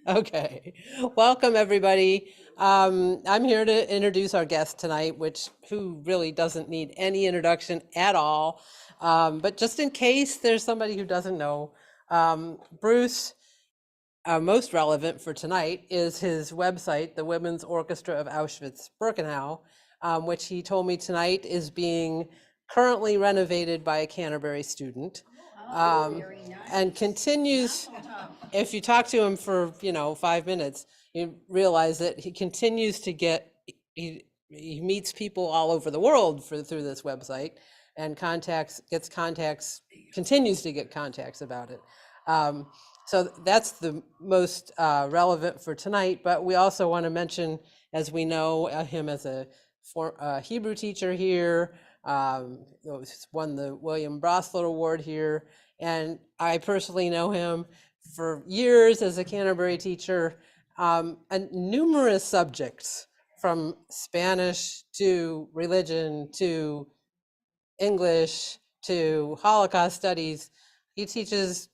Okay, welcome everybody. I'm here to introduce our guest tonight, who really doesn't need any introduction at all. But just in case there's somebody who doesn't know, Bruce, most relevant for tonight is his website, the Women's Orchestra of Auschwitz-Birkenau, which he told me tonight is being currently renovated by a Canterbury student. And continues, if you talk to him for, 5 minutes, you realize that he continues to he meets people all over the world through this website and continues to get contacts about it. So that's the most relevant for tonight, but we also want to mention, as we know him as a Hebrew teacher here, won the William Broslet Award here, and I personally know him for years as a Canterbury teacher, and numerous subjects from Spanish to religion to English to Holocaust studies. He teaches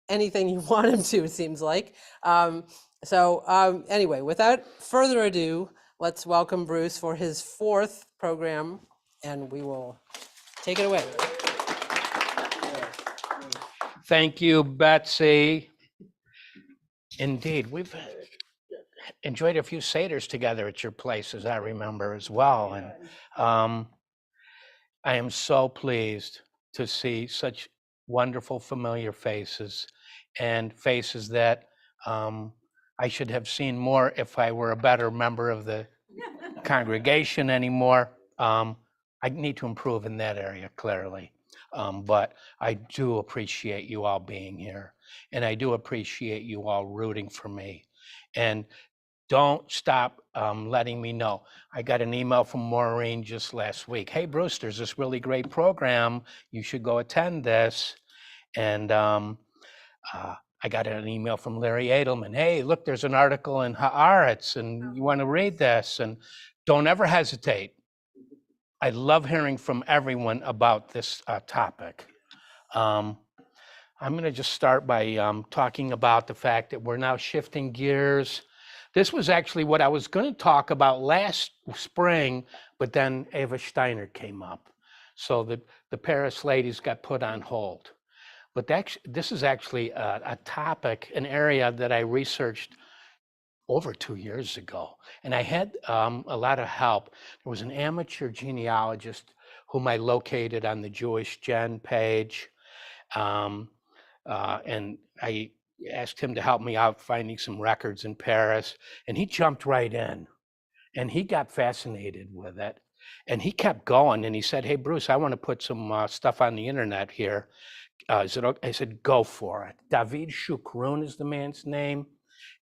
anything you want him to, it seems like. Anyway, without further ado, let's welcome Bruce for his fourth program, and we will take it away. Thank you, Betsy. Indeed, we've enjoyed a few Seders together at your place, as I remember as well. And I am so pleased to see such wonderful, familiar faces, and faces that I should have seen more if I were a better member of the congregation anymore. I need to improve in that area, clearly. But I do appreciate you all being here, and I do appreciate you all rooting for me. And don't stop letting me know. I got an email from Maureen just last week. Hey, Bruce, there's this really great program. You should go attend this. And I got an email from Larry Edelman. Hey, look, there's an article in Haaretz, and you want to read this. And don't ever hesitate. I love hearing from everyone about this topic. I'm going to just start by talking about the fact that we're now shifting gears. This was actually what I was going to talk about last spring, but then Eva Steiner came up. So the Paris ladies got put on hold. But this is actually a topic, an area that I researched over 2 years ago. And I had a lot of help. There was an amateur genealogist whom I located on the Jewish Gen page. And I asked him to help me out finding some records in Paris. And he jumped right in. And he got fascinated with it. And he kept going. And he said, hey, Bruce, I want to put some stuff on the internet here. I said, go for it. David Shukron is the man's name.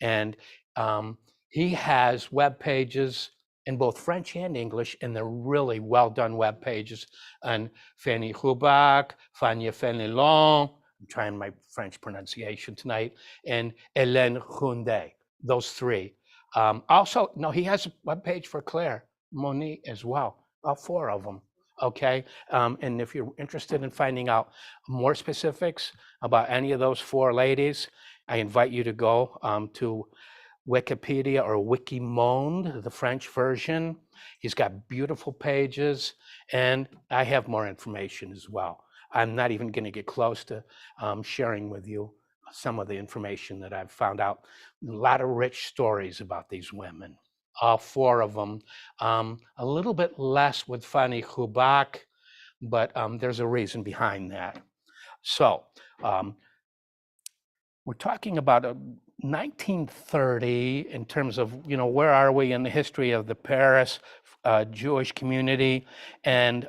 And he has web pages in both French and English, and they're really well done web pages on Fanny Hubach, Fania Fenelon, I'm trying my French pronunciation tonight, and Hélène Houndé, those three. Also, no, he has a web page for Claire Moni as well, all four of them. Okay, and if you're interested in finding out more specifics about any of those four ladies, I invite you to go to Wikipedia or Wikimonde, the French version. He's got beautiful pages, and I have more information as well. I'm not even going to get close to sharing with you some of the information that I've found out. A lot of rich stories about these women, all four of them. A little bit less with Fanny Hubach, but there's a reason behind that. So we're talking about 1930 in terms of, where are we in the history of the Paris Jewish community? And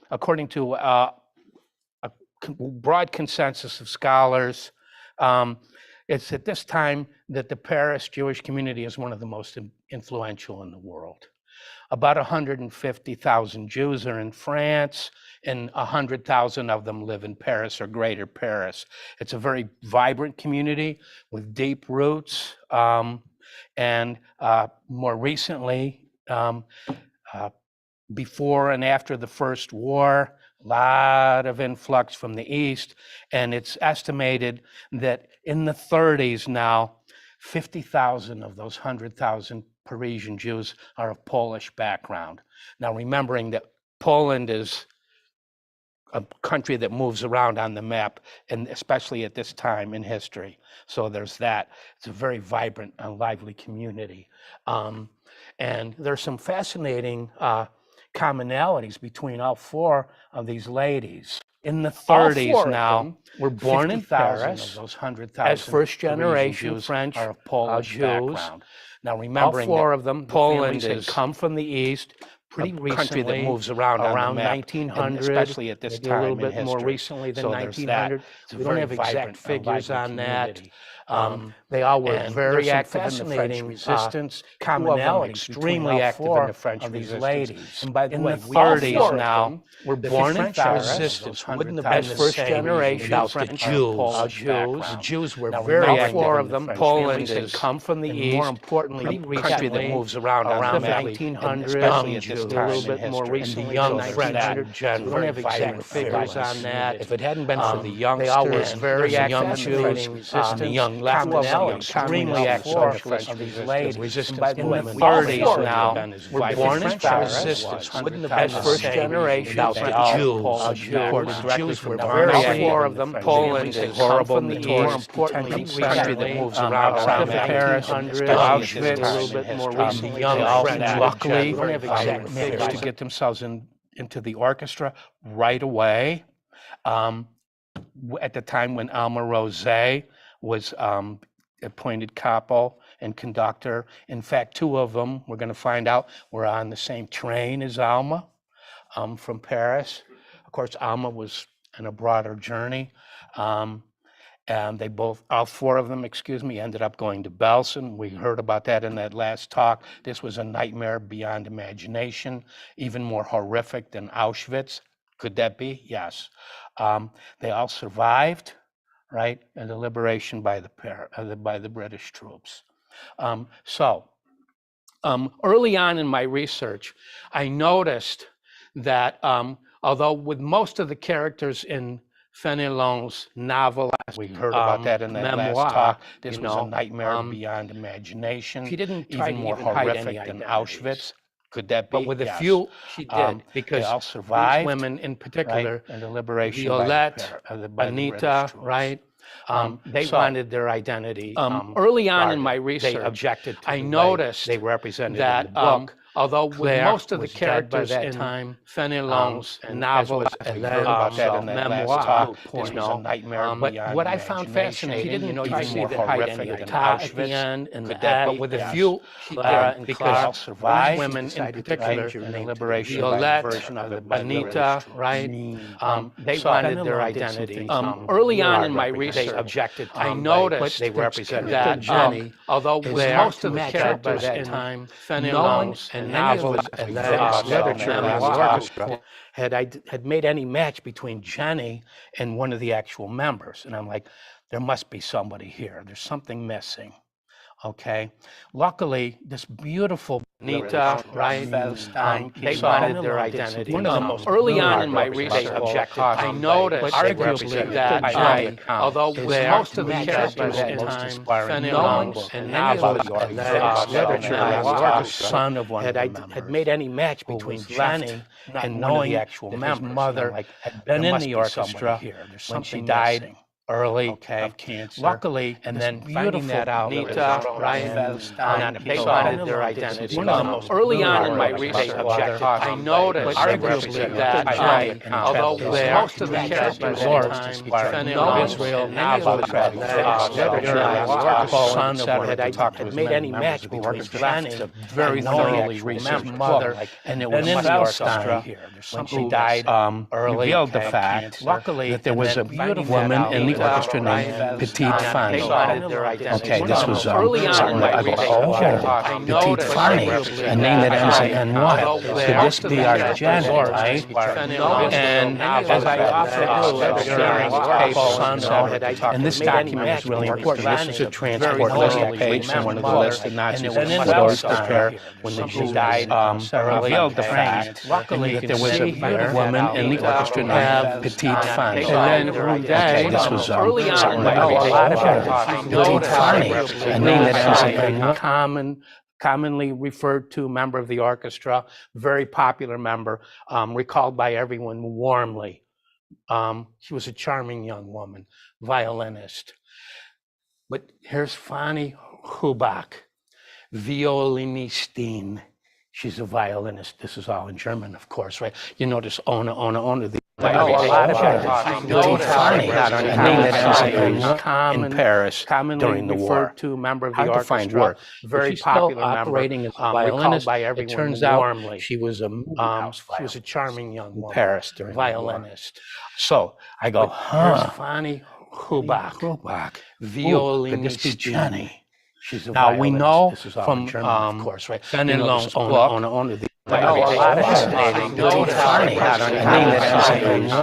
according to a broad consensus of scholars, it's at this time that the Paris Jewish community is one of the most influential in the world. About 150,000 Jews are in France, and 100,000 of them live in Paris or Greater Paris. It's a very vibrant community with deep roots. And more recently, before and after the First War, a lot of influx from the East. And it's estimated that in the 30s now, 50,000 of those 100,000 Parisian Jews are of Polish background. Now, remembering that Poland is a country that moves around on the map, and especially at this time in history. So there's that. It's a very vibrant and lively community. And there's some fascinating commonalities between all four of these ladies. In the 30s now, were born in Paris of those 100,000 as first-generation Jews French are of Polish Jews. background. Now, remembering All four that of them, Poland had is come from the East pretty a recently, country that moves around on the map, and 1900, especially at this maybe time a little in bit more history. recently than So there's that. 1900. It's a We don't very have exact vibrant and figures lively on that. community. They all were And very there's some active in the French fascinating, resistance. commonalities extremely between all active four in the French of these resistance. ladies. And by the In way, the we all 30s four of now, them were the born in French Paris resistance wouldn't have as been the first same generation without the French Jews. Polish The background. Jews were Now, very all active four in of the them, French Poland resistance. is come from the and East. more importantly, pretty a country that recently, moves around on around the map, 1900, especially at this Jews. time A little in bit more history. recently, And the young than French 1900. in general, We don't have very exact vibrant, figures very on that. lively. If it hadn't been for the youngsters, They all were very the active young in the Jews, French and resistance, the young commonalities, extremely active four in the French of these resistance. ladies. Resistance And by to the women. 30s All four now, of them were as born in French Paris resistance wouldn't have as been first the same generation without the French Jews. Polish background. The Jews were Now, very all active four in of the them, French Poland resistance. is Horrible, from the more East, importantly, country that moves around outside on of the map, Paris, especially Auschwitz, at this a time little in bit more history. recently. The young than French, 1900. luckily, We don't have exact managed figures. to get themselves into the orchestra right away. At the time when Alma Rose was appointed capo and conductor. In fact, two of them, we're going to find out, were on the same train as Alma from Paris. Of course, Alma was on a broader journey. And they both, all four of them, ended up going to Belsen. We heard about that in that last talk. This was a nightmare beyond imagination, even more horrific than Auschwitz. Could that be? Yes. They all survived, right? And the liberation by the British troops. Early on in my research, I noticed that although with most of the characters in Fenelon's novel, we heard about that in that memoir, last talk, this was know, a nightmare beyond imagination, she didn't try even to more even hide horrific any than identities. Auschwitz. Could that be? But with a Yes. few, she did, because they all these survived, women in particular, right? And the liberation Violette, by the British Anita, troops. right? They so, wanted their identity. early on in guarded. my research, they objected to I the way noticed they represented that in the book. although with Claire most of the was dead by characters that in time, Fenelon's and novel, as we we heard heard about that also in that memoir, last talk, you this was know, a nightmare but beyond what I found imagination, fascinating, you know, you even see more that hide horrific any than Clara at Auschwitz. the end, and Could the that but be? with a Yes. few, Clara and because Clara, all survived, women in decided to particular, change the liberation Violette, version of it by the British Anita, troops. right? They so wanted their Fenelon did some identity. things, early on in my They research, objected to I them, noticed they represented that Jenny, although with there most to of the match up by characters that in time, Fenelon's and novel, and literature, literature had made any match between Jenny and one of the actual members. And I'm like, there must be somebody here. There's something missing. Okay. Luckily, this beautiful Anita, right? They wanted their identity. One of the most early on in my research, I noticed arguably that although with most of the characters in Fenelon's and novel, literature, son of one had made any match between Jenny and one of the actual members. His mother had been in the orchestra when she died early of cancer. Luckily, and then finding that out, Anita, Ryan, they wanted their identity. One of the most early on in my research, I noticed arguably that although with most of the characters in Fenelon's Israel, novel, son of one had made any match between Jenny very thoroughly researched mother, and it was was Feldstein when she died early, revealed the fact, luckily, that there was a beautiful woman in the orchestra named Petite Fanny. Okay, this was early on in my Petite Fanny, a name that ends in NY. Could this be our Janet, right? And as I often do during papers, and this document is really important. This is a transport list page from one of the listed Nazis in Feldstein when she died. Revealed the fact, luckily, that there was a woman in the orchestra named Petite Fanny. And then one day, this was early on, certainly I know a lot of I it. noticed Funny, that a name that ends in commonly referred to member of the orchestra, very popular member, recalled by everyone warmly. She was a charming young woman, violinist. But here's Fanny Hubach, Violinistin. She's a violinist. This is all in German, of course, right? You notice Ona. I know a lot of it. Funny, a name that ends in Paris commonly during the referred war. to member of the Hard to orchestra, find work. very She's still popular operating member, as a violinist. by It everyone turns out warmly. she was a She was a charming young in woman, Paris during the war. violinist. So I go, Here's huh? Fanny Hubach, Could this be Violinistin. Jenny? She's a Now we violinist. know This is all from in German, of course, right? Fenelon's book. I know a lot of Fascinating. Funny, a name that ends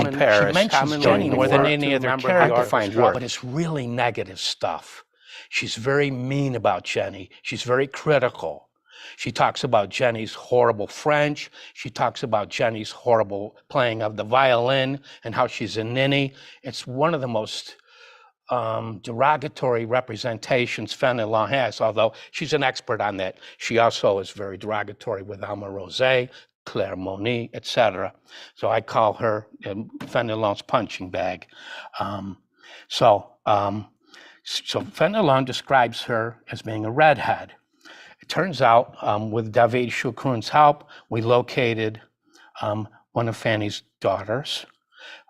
In Paris, she mentions Jenny more than referred any to other member of the character. Find orchestra, work. but it's really negative stuff. She's very mean about Jenny. She's very critical. She talks about Jenny's horrible French. She talks about Jenny's horrible playing of the violin and how she's a ninny. It's one of the most derogatory representations Fenelon has, although she's an expert on that. She also is very derogatory with Alma Rosé, Claire Moni, etc. So I call her Fenelon's punching bag. So Fenelon describes her as being a redhead. It turns out, with David Choucroun's help, we located one of Fanny's daughters,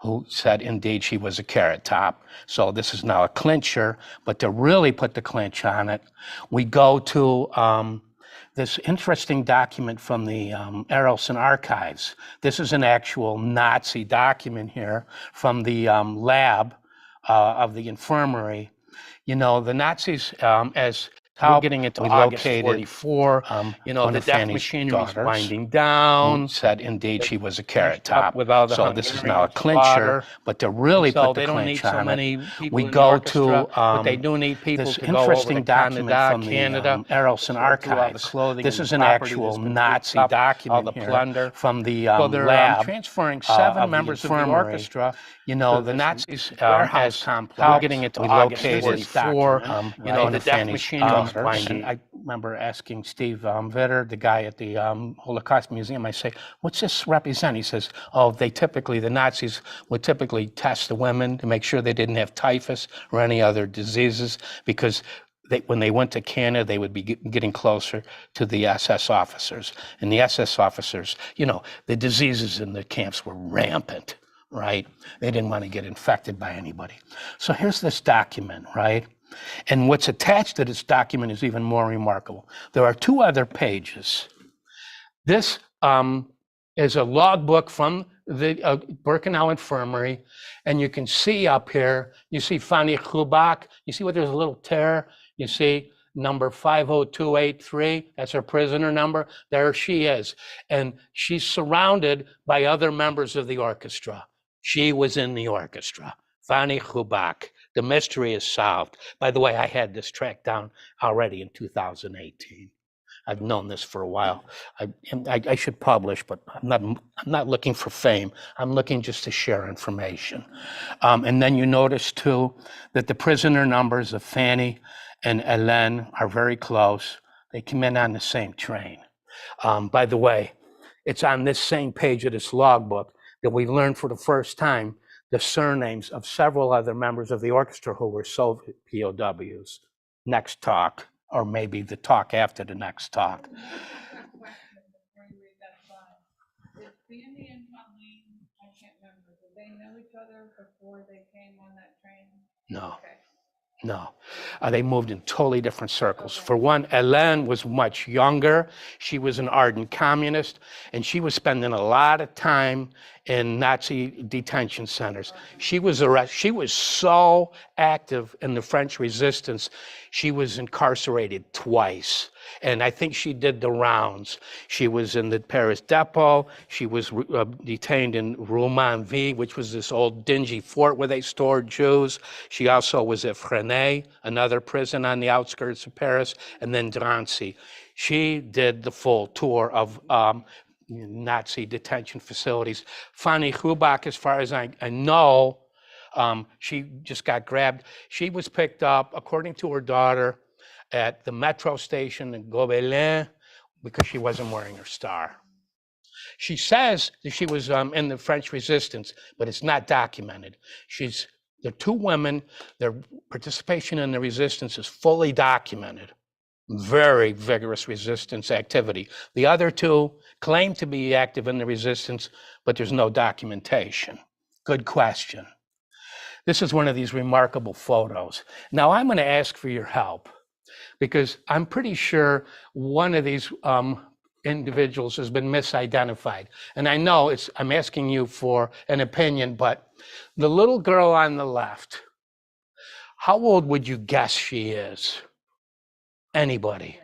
who said indeed she was a Carrot Top. So this is now a clincher, but to really put the clinch on it, we go to this interesting document from the Arelson archives. This is an actual Nazi document here from the lab of the infirmary. You know, the Nazis, as we're getting into August 44, the death machinery is winding down. Said indeed she was a Carrot Top. So this is now a clincher, but to really put the clinch on it, we go to they do need people this interesting document from the Arelson archives. This is an actual Nazi document here from the lab transferring 7 members of the orchestra. You know, the Nazis, as we're getting into August 44, the death machinery winding. I remember asking Steve Vitter, the guy at the Holocaust Museum, I say, what's this represent? He says, the Nazis would typically test the women to make sure they didn't have typhus or any other diseases, because when they went to Canada, they would be getting closer to the SS officers. And the SS officers, the diseases in the camps were rampant, right? They didn't want to get infected by anybody. So here's this document, right? And what's attached to this document is even more remarkable. There are 2 other pages. This is a logbook from the Birkenau Infirmary, and you can see up here, you see Fanny Hubach, you see where there's a little tear, you see number 50283, that's her prisoner number, there she is. And she's surrounded by other members of the orchestra. She was in the orchestra, Fanny Hubach. The mystery is solved. By the way, I had this tracked down already in 2018. I've known this for a while. I should publish, but I'm not looking for fame. I'm looking just to share information. And then you notice too that the prisoner numbers of Fanny and Hélène are very close. They came in on the same train. By the way, it's on this same page of this logbook that we learned for the first time the surnames of several other members of the orchestra who were Soviet POWs. Next talk, or maybe the talk after the next talk. Did Fanny and Colleen, I can't remember, did they know each other before they came on that train? No. Okay. No, they moved in totally different circles. For one, Hélène was much younger. She was an ardent communist, and she was spending a lot of time in Nazi detention centers. She was arrested. She was so active in the French resistance. She was incarcerated twice, and I think she did the rounds. She was in the Paris depot. She was detained in Romainville, which was this old dingy fort where they stored Jews. She also was at Fresnay, another prison on the outskirts of Paris, and then Drancy. She did the full tour of Nazi detention facilities. Fanny Hubach, as far as I know, She just got grabbed. She was picked up, according to her daughter, at the metro station in Gobelin because she wasn't wearing her star. She says that she was in the French Resistance, but it's not documented. The two women, their participation in the resistance is fully documented. Very vigorous resistance activity. The other two claim to be active in the resistance, but there's no documentation. Good question. This is one of these remarkable photos. Now I'm going to ask for your help because I'm pretty sure one of these individuals has been misidentified. And I know I'm asking you for an opinion, but the little girl on the left, how old would you guess she is? Anybody?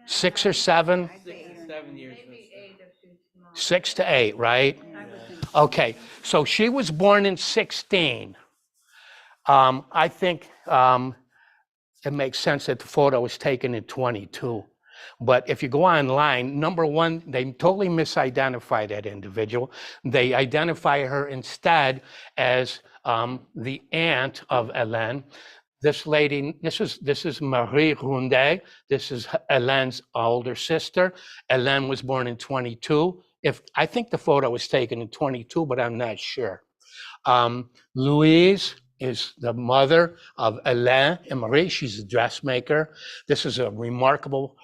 6 or 7? 7 years. 6 to 8, right? Okay, so she was born in 16. I think it makes sense that the photo was taken in 22. But if you go online, number one, they totally misidentified that individual. They identify her instead as the aunt of Hélène. This lady, this is Marie Rondet. This is Hélène's older sister. Hélène was born in 22. I think the photo was taken in 22, but I'm not sure. Louise is the mother of Hélène and Marie. She's a dressmaker. This is a remarkable,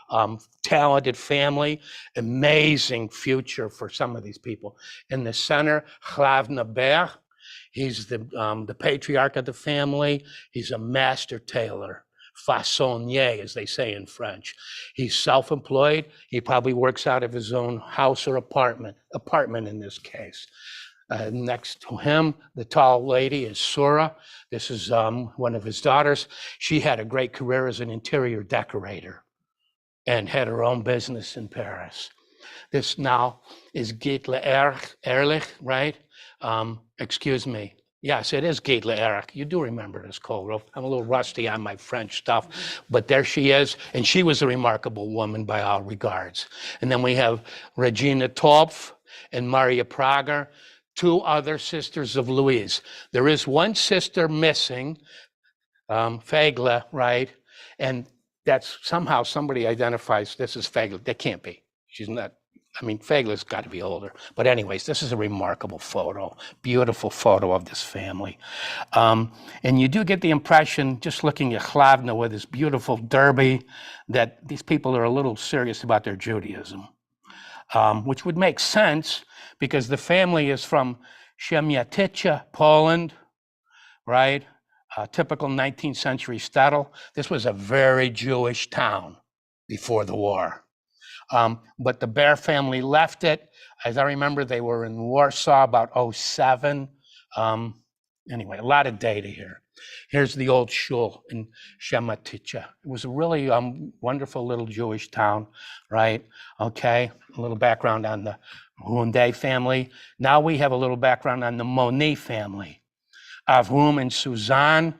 talented family, amazing future for some of these people. In the center, Hlavnabert. He's the patriarch of the family. He's a master tailor, façonnier, as they say in French. He's self-employed. He probably works out of his own house or apartment in this case. Next to him, the tall lady is Sura. This is one of his daughters. She had a great career as an interior decorator and had her own business in Paris. This now is Gitle Ehrlich, right? Excuse me. Yes, it is Gitle Ehrlich. You do remember this, Kohlruff. I'm a little rusty on my French stuff, but there she is. And she was a remarkable woman by all regards. And then we have Regina Topf and Maria Prager, two other sisters of Louise. There is one sister missing, Fagla, right? And that's somehow somebody identifies this as Fagla. That can't be. She's not. I mean, Fagla's got to be older. But anyways, this is a remarkable photo, beautiful photo of this family. And you do get the impression, just looking at Hlavna with his beautiful derby, that these people are a little serious about their Judaism, which would make sense because the family is from Siemiatycza, Poland, right? Typical 19th century shtetl. This was a very Jewish town before the war. But the Bear family left it. As I remember, they were in Warsaw about 07. Anyway, a lot of data here. Here's the old shul in Siemiatycza. It was a really wonderful little Jewish town, right? Okay, a little background on the Rondet family. Now we have a little background on the Moni family. Avrum and Suzanne.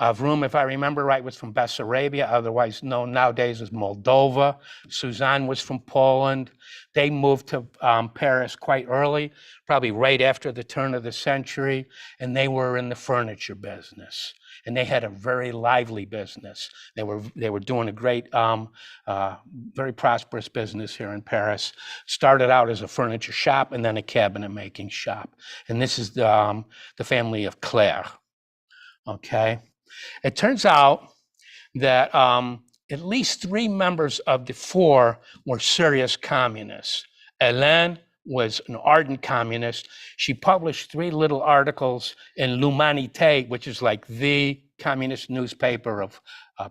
Avrum, if I remember right, was from Bessarabia, otherwise known nowadays as Moldova. Suzanne was from Poland. They moved to Paris quite early, probably right after the turn of the century, and they were in the furniture business. And they had a very lively business. They were doing a great, very prosperous business here in Paris. Started out as a furniture shop and then a cabinet making shop. And this is the family of Claire, okay? It turns out that at least 3 members of the 4 were serious communists. Hélène was an ardent communist. She published 3 little articles in L'Humanité, which is like the communist newspaper of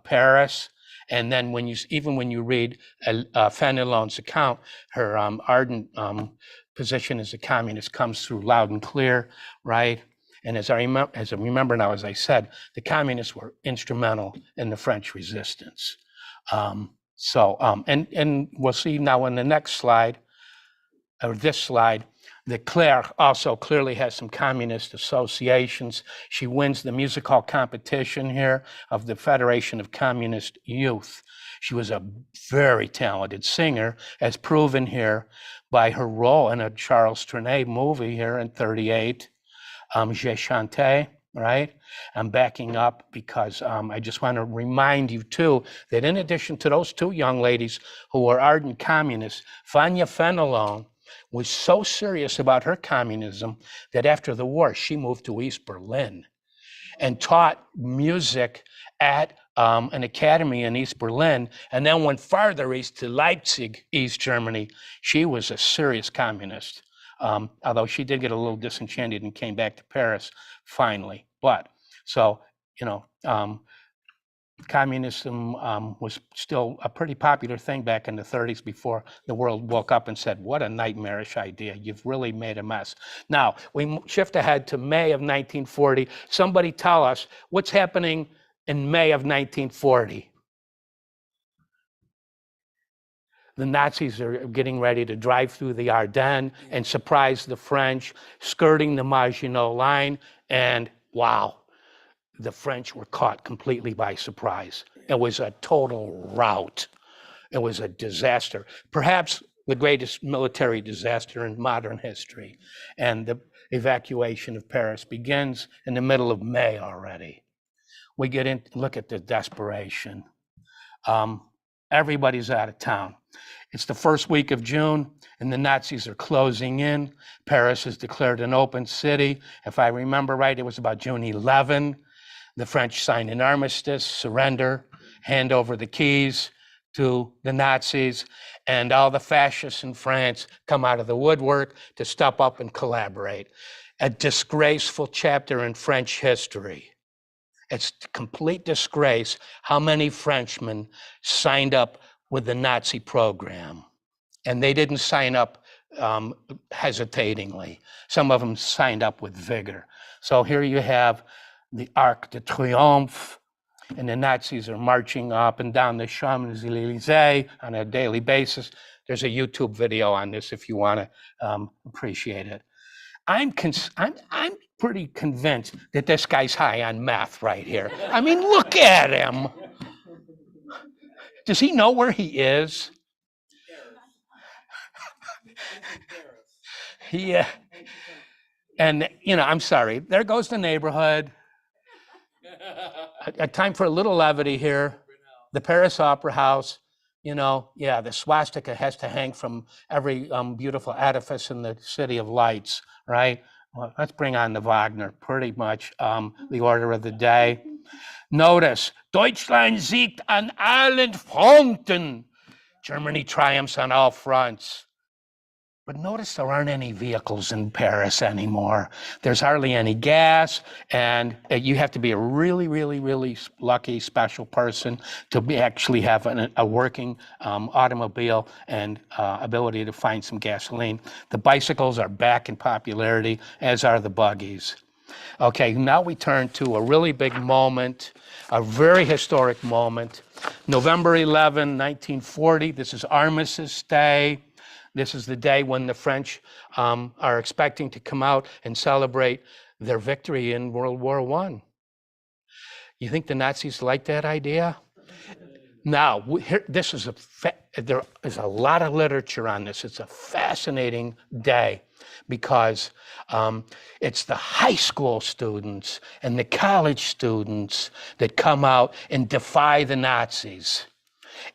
Paris. And then even when you read Fenelon's account, her ardent position as a communist comes through loud and clear, right? And as I remember now, as I said, the communists were instrumental in the French resistance. And we'll see now in the next slide, or this slide, that Claire also clearly has some communist associations. She wins the music hall competition here of the Federation of Communist Youth. She was a very talented singer, as proven here by her role in a Charles Trenet movie here in 38. Je chante, right? I'm backing up because I just want to remind you too that in addition to those two young ladies who were ardent communists, Vanya Fenelon was so serious about her communism that after the war, she moved to East Berlin and taught music at an academy in East Berlin, and then went farther east to Leipzig, East Germany. She was a serious communist, although she did get a little disenchanted and came back to Paris finally. But so, you know, communism was still a pretty popular thing back in the 30s before the world woke up and said, what a nightmarish idea. You've really made a mess. Now, we shift ahead to May of 1940. Somebody tell us what's happening in May of 1940. The Nazis are getting ready to drive through the Ardennes and surprise the French, skirting the Maginot Line, and wow. The French were caught completely by surprise. It was a total rout. It was a disaster, perhaps the greatest military disaster in modern history. And the evacuation of Paris begins in the middle of May already. We get in, look at the desperation. Everybody's out of town. It's the first week of June, and the Nazis are closing in. Paris is declared an open city. If I remember right, it was about June 11. The French sign an armistice, surrender, hand over the keys to the Nazis, and all the fascists in France come out of the woodwork to step up and collaborate. A disgraceful chapter in French history. It's a complete disgrace how many Frenchmen signed up with the Nazi program. And they didn't sign up hesitatingly. Some of them signed up with vigor. So here you have the Arc de Triomphe, and the Nazis are marching up and down the Champs-Élysées on a daily basis. There's a YouTube video on this if you want to appreciate it. I'm pretty convinced that this guy's high on meth right here. I mean, look at him. Does he know where he is? Yeah. And, you know, I'm sorry. There goes the neighborhood. A time for a little levity here. The Paris Opera House, you know, yeah, the swastika has to hang from every beautiful edifice in the City of Lights, right? Well, let's bring on the Wagner, pretty much the order of the day. Notice, Deutschland siegt an allen Fronten. Germany triumphs on all fronts. But notice there aren't any vehicles in Paris anymore. There's hardly any gas, and you have to be a really, really, really lucky, special person to actually have a working automobile and ability to find some gasoline. The bicycles are back in popularity, as are the buggies. Okay, now we turn to a really big moment, a very historic moment. November 11, 1940, this is Armistice Day. This is the day when the French are expecting to come out and celebrate their victory in World War I. You think the Nazis like that idea? Now, there is a lot of literature on this. It's a fascinating day because it's the high school students and the college students that come out and defy the Nazis.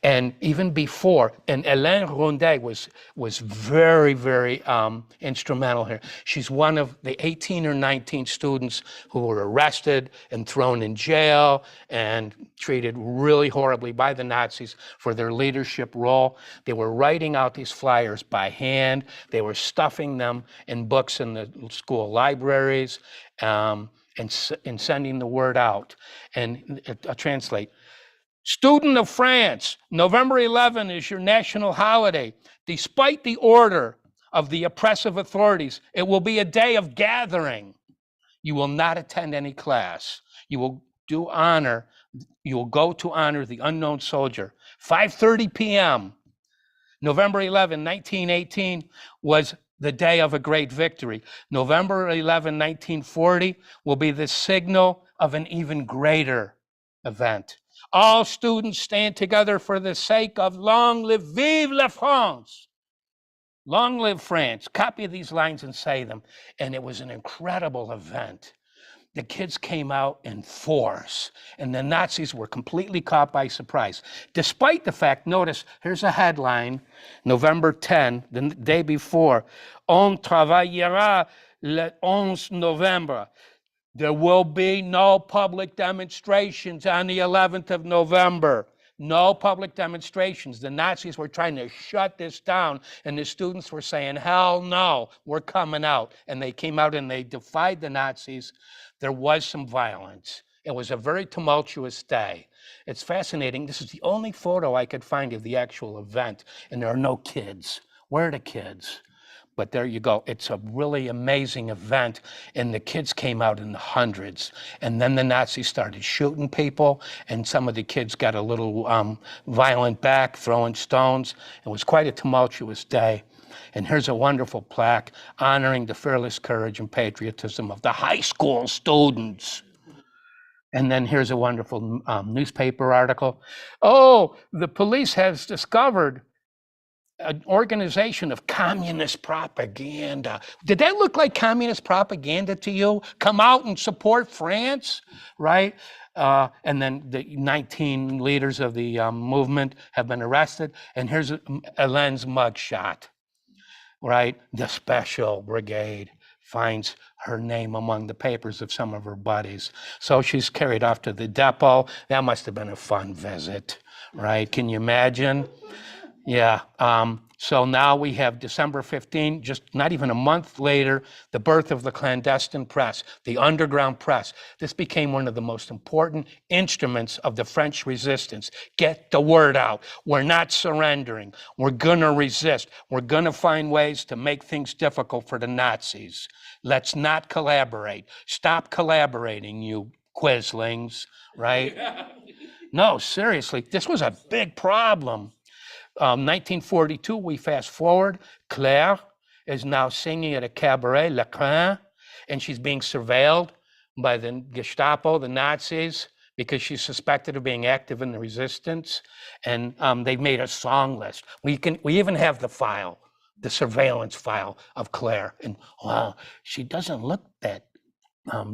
And even before, and Hélène Rondet was very, very instrumental here. She's one of the 18 or 19 students who were arrested and thrown in jail and treated really horribly by the Nazis for their leadership role. They were writing out these flyers by hand. They were stuffing them in books in the school libraries and sending the word out. And I'll translate. Student of France, November 11 is your national holiday. Despite the order of the oppressive authorities, it will be a day of gathering. You will not attend any class. You will go to honor the unknown soldier. 5:30 p.m. November 11, 1918 was the day of a great victory. November 11, 1940 will be the signal of an even greater event. All students stand together for the sake of long live, vive la France. Long live France. Copy these lines and say them. And it was an incredible event. The kids came out in force, and the Nazis were completely caught by surprise. Despite the fact, notice, here's a headline, November 10, the day before, On travaillera le 11 November. There will be no public demonstrations on the 11th of November. No public demonstrations. The Nazis were trying to shut this down, and the students were saying, hell no, we're coming out. And they came out and they defied the Nazis. There was some violence. It was a very tumultuous day. It's fascinating. This is the only photo I could find of the actual event, and there are no kids. Where are the kids? But there you go. It's a really amazing event. And the kids came out in the hundreds. And then the Nazis started shooting people. And some of the kids got a little violent back, throwing stones. It was quite a tumultuous day. And here's a wonderful plaque honoring the fearless courage and patriotism of the high school students. And then here's a wonderful newspaper article. Oh, the police has discovered an organization of communist propaganda. Did that look like communist propaganda to you? Come out and support France, right? And then the 19 leaders of the movement have been arrested. And here's Hélène's mugshot, right? The Special Brigade finds her name among the papers of some of her buddies. So she's carried off to the depot. That must have been a fun visit, right? Can you imagine? Yeah, so now we have December 15, just not even a month later, the birth of the clandestine press, the underground press. This became one of the most important instruments of the French resistance. Get the word out. We're not surrendering. We're gonna resist. We're gonna find ways to make things difficult for the Nazis. Let's not collaborate. Stop collaborating, you quislings, right? No, seriously, this was a big problem. 1942, we fast forward. Claire is now singing at a cabaret, Le Crin, and she's being surveilled by the Gestapo, the Nazis, because she's suspected of being active in the resistance. And they've made a song list. We even have the file, the surveillance file of Claire. And wow, she doesn't look that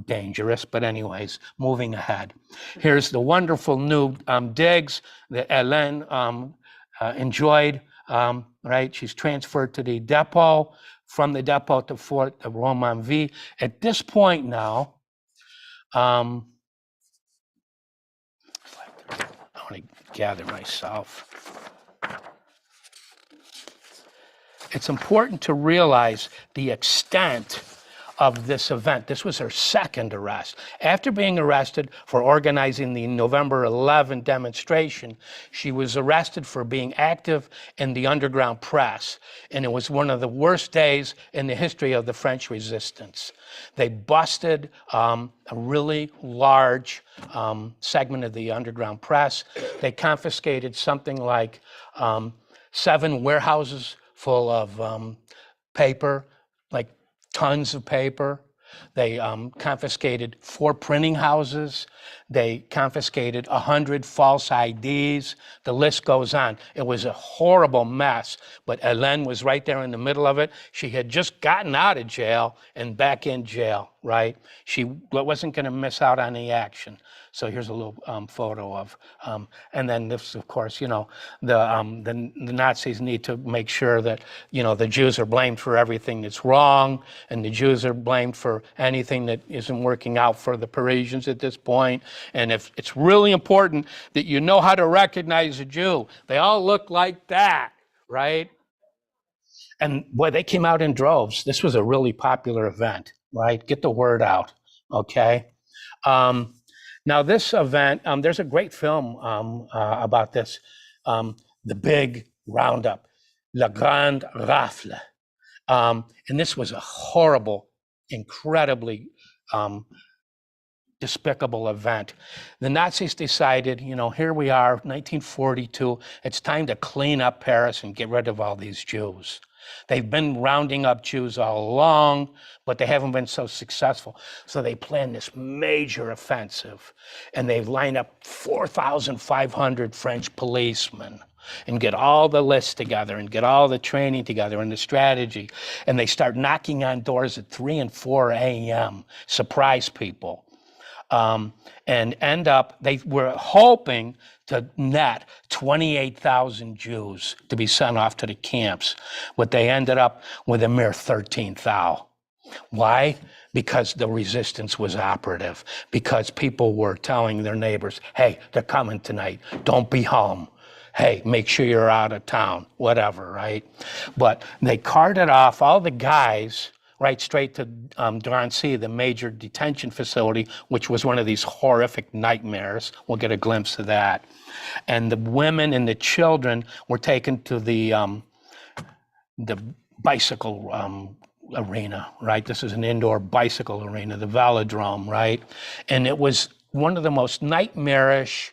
dangerous, but anyways, moving ahead. Here's the wonderful new digs that Hélène enjoyed, right? She's transferred to the depot, from the depot to Fort Romainville. At this point now, I want to gather myself. It's important to realize the extent of this event. This was her second arrest. After being arrested for organizing the November 11 demonstration, she was arrested for being active in the underground press. And it was one of the worst days in the history of the French resistance. They busted a really large segment of the underground press. They confiscated something like 7 warehouses full of paper, like tons of paper. They confiscated 4 printing houses. They confiscated 100 false IDs. The list goes on. It was a horrible mess, but Hélène was right there in the middle of it. She had just gotten out of jail and back in jail, right? She wasn't going to miss out on the action. So here's a little photo of, and then this, of course, you know, the Nazis need to make sure that, you know, the Jews are blamed for everything that's wrong, and the Jews are blamed for anything that isn't working out for the Parisians at this point. And if it's really important that you know how to recognize a Jew, they all look like that, right? And boy, they came out in droves. This was a really popular event, right? Get the word out, okay? Now this event, there's a great film about this, the big roundup, La Grande Rafle. And this was a horrible, incredibly despicable event. The Nazis decided, you know, here we are, 1942, it's time to clean up Paris and get rid of all these Jews. They've been rounding up Jews all along, but they haven't been so successful. So they planned this major offensive, and they've lined up 4,500 French policemen, and get all the lists together and get all the training together and the strategy. And they start knocking on doors at 3 and 4 a.m., surprise people. And end up, they were hoping to net 28,000 Jews to be sent off to the camps, but they ended up with a mere 13,000. Why? Because the resistance was operative, because people were telling their neighbors, hey, they're coming tonight, don't be home. Hey, make sure you're out of town, whatever, right? But they carted off all the guys right straight to Drancy, the major detention facility, which was one of these horrific nightmares. We'll get a glimpse of that. And the women and the children were taken to the bicycle arena, right? This is an indoor bicycle arena, the velodrome, right? And it was one of the most nightmarish,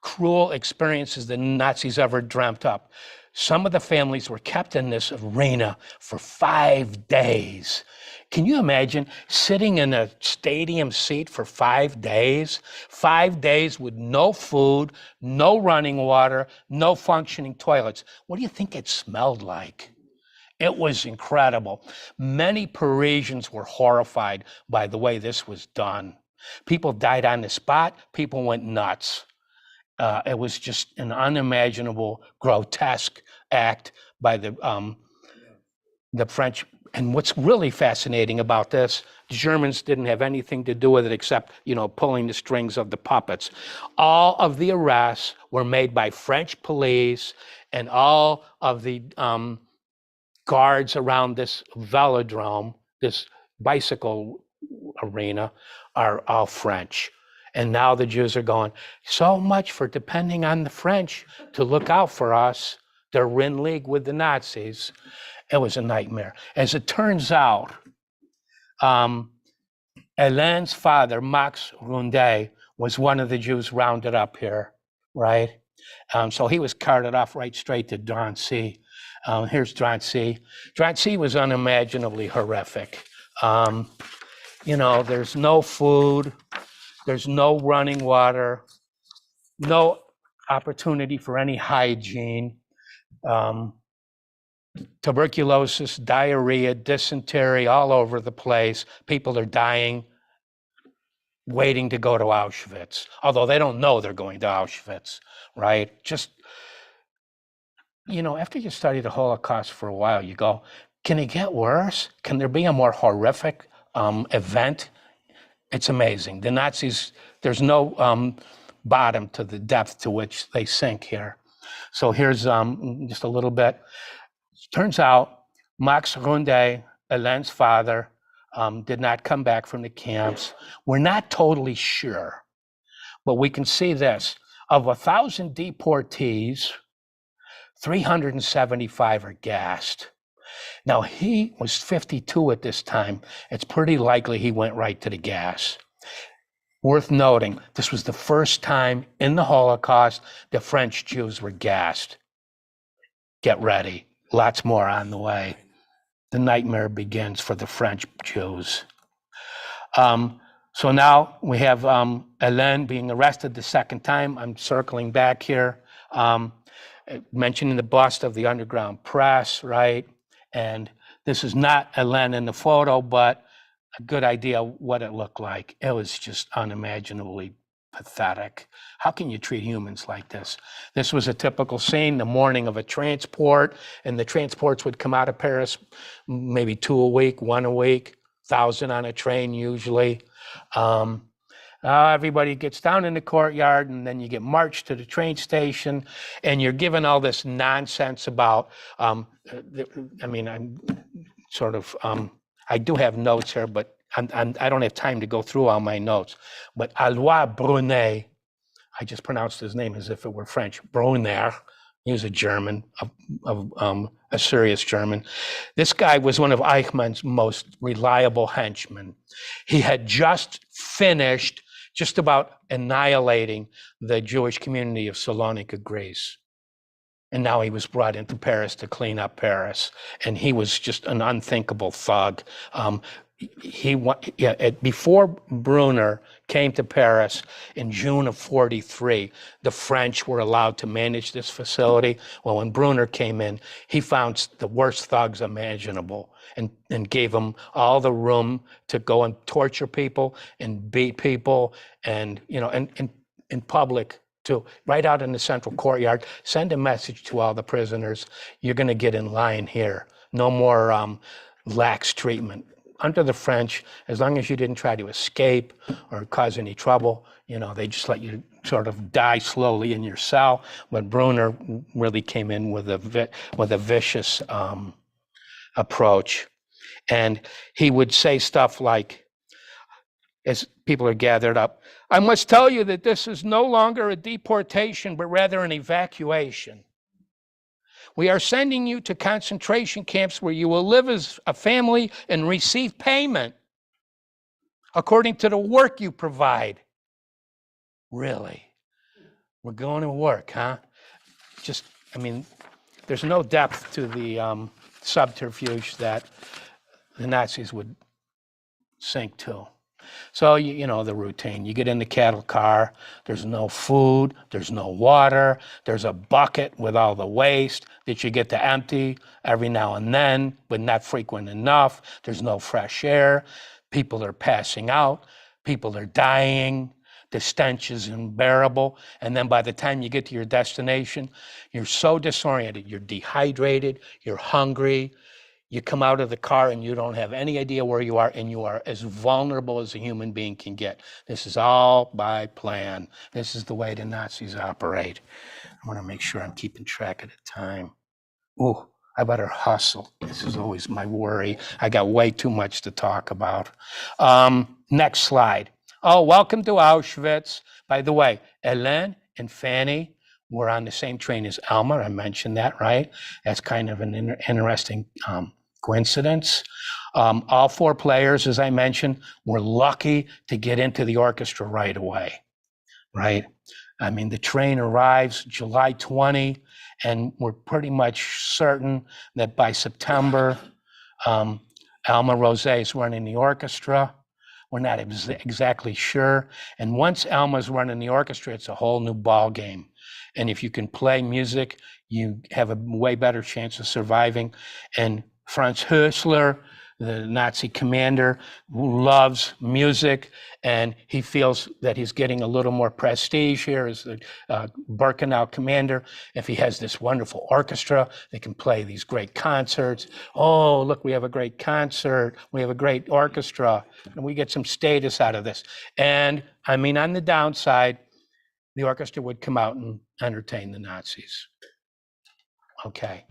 cruel experiences the Nazis ever dreamt up. Some of the families were kept in this arena for 5 days. Can you imagine sitting in a stadium seat for 5 days? 5 days with no food, no running water, no functioning toilets. What do you think it smelled like? It was incredible. Many Parisians were horrified by the way this was done. People died on the spot. People went nuts. It was just an unimaginable, grotesque act by the French. And what's really fascinating about this, the Germans didn't have anything to do with it except, pulling the strings of the puppets. All of the arrests were made by French police, and all of the guards around this velodrome, this bicycle arena, are all French. And now the Jews are going, so much for depending on the French to look out for us. They're in league with the Nazis. It was a nightmare. As it turns out, Hélène's father, Max Rundet, was one of the Jews rounded up here, right? So he was carted off right straight to Drancy. Here's Drancy. Drancy was unimaginably horrific. There's no food. There's no running water, no opportunity for any hygiene, tuberculosis, diarrhea, dysentery all over the place. People are dying, waiting to go to Auschwitz, although they don't know they're going to Auschwitz, right? Just, after you study the Holocaust for a while, you go, can it get worse? Can there be a more horrific event? It's amazing. The Nazis, there's no bottom to the depth to which they sink here. So here's just a little bit. Turns out Max Rundet, Hélène's father, did not come back from the camps. We're not totally sure, but we can see this. Of 1,000 deportees, 375 are gassed. Now, he was 52 at this time. It's pretty likely he went right to the gas. Worth noting, this was the first time in the Holocaust the French Jews were gassed. Get ready, lots more on the way. The nightmare begins for the French Jews. So now we have Hélène being arrested the second time. I'm circling back here, mentioning the bust of the underground press, right? And this is not Hélène in the photo, but a good idea what it looked like. It was just unimaginably pathetic. How can you treat humans like this? This was a typical scene, the morning of a transport, and the transports would come out of Paris, maybe 2 a week, 1 a week, 1,000 on a train usually. Everybody gets down in the courtyard, and then you get marched to the train station, and you're given all this nonsense about, I'm sort of, I do have notes here, but I don't have time to go through all my notes. But Alois Brunet, I just pronounced his name as if it were French, Brunner, he was a German, a serious German. This guy was one of Eichmann's most reliable henchmen. He had just finished just about annihilating the Jewish community of Salonika, Greece. And now he was brought into Paris to clean up Paris. And he was just an unthinkable thug. before Brunner came to Paris in June of 43, the French were allowed to manage this facility. Well, when Brunner came in, he found the worst thugs imaginable and gave them all the room to go and torture people and beat people and, and in public too, right out in the central courtyard. Send a message to all the prisoners, you're gonna get in line here. No more lax treatment. Under the French, as long as you didn't try to escape or cause any trouble, they just let you sort of die slowly in your cell. But Brunner really came in with a vicious approach. And he would say stuff like, as people are gathered up, I must tell you that this is no longer a deportation, but rather an evacuation. We are sending you to concentration camps where you will live as a family and receive payment according to the work you provide. Really? We're going to work, huh? There's no depth to the subterfuge that the Nazis would sink to. So, the routine. You get in the cattle car, there's no food, there's no water, there's a bucket with all the waste that you get to empty every now and then, but not frequent enough. There's no fresh air. People are passing out. People are dying. The stench is unbearable. And then by the time you get to your destination, you're so disoriented. You're dehydrated. You're hungry. You come out of the car and you don't have any idea where you are, and you are as vulnerable as a human being can get. This is all by plan. This is the way the Nazis operate. I want to make sure I'm keeping track of the time. Ooh, I better hustle. This is always my worry. I got way too much to talk about. Next slide. Oh, welcome to Auschwitz. By the way, Hélène and Fanny were on the same train as Elmer. I mentioned that, right? That's kind of an interesting coincidence. All four players, as I mentioned, were lucky to get into the orchestra right away, right? The train arrives July 20, and we're pretty much certain that by September, Alma Rosé is running the orchestra. We're not exactly sure. And once Alma's running the orchestra, it's a whole new ball game. And if you can play music, you have a way better chance of surviving. And Franz Hösler, the Nazi commander, loves music, and he feels that he's getting a little more prestige here as the Birkenau commander. If he has this wonderful orchestra, they can play these great concerts. Oh, look, we have a great concert. We have a great orchestra, and we get some status out of this. And on the downside, the orchestra would come out and entertain the Nazis. Okay,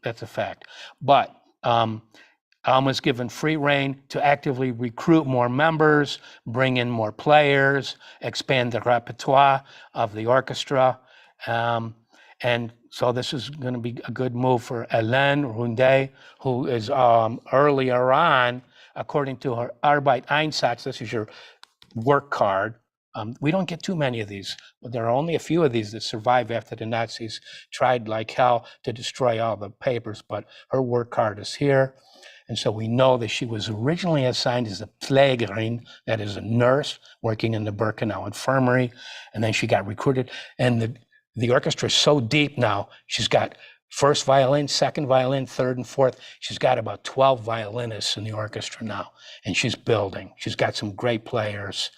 that's a fact. But Alma's given free rein to actively recruit more members, bring in more players, expand the repertoire of the orchestra. And so this is going to be a good move for Hélène Rundet, who is earlier on, according to her Arbeit-Einsatz, this is your work card. We don't get too many of these, but there are only a few of these that survive after the Nazis tried like hell to destroy all the papers, but her work card is here. And so we know that she was originally assigned as a Pflegerin, that is a nurse working in the Birkenau infirmary, and then she got recruited. And the orchestra is so deep now, she's got first violin, second violin, third and fourth. She's got about 12 violinists in the orchestra now, and she's building. She's got some great players.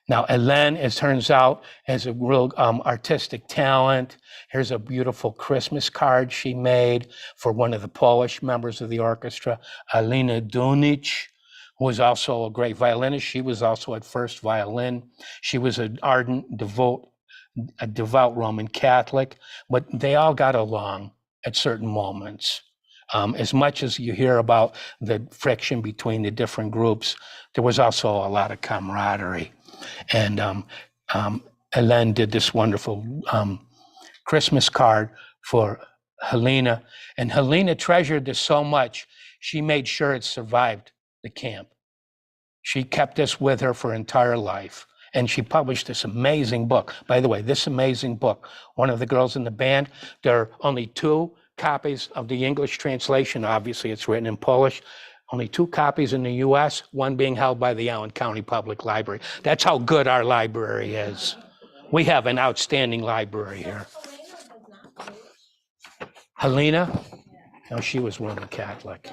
Now, Hélène, it turns out, has a real artistic talent. Here's a beautiful Christmas card she made for one of the Polish members of the orchestra, Alina Dunic, who was also a great violinist. She was also at first violin. She was an ardent, a devout Roman Catholic, but they all got along at certain moments. As much as you hear about the friction between the different groups, there was also a lot of camaraderie. And Hélène did this wonderful Christmas card for Helena. And Helena treasured this so much, she made sure it survived the camp. She kept this with her for her entire life. And she published this amazing book. By the way, this amazing book, one of the girls in the band, there are only 2 copies of the English translation. Obviously, it's written in Polish. Only 2 copies in the US, one being held by the Allen County Public Library. That's how good our library is. We have an outstanding library here. Helena? No, she was Roman Catholic.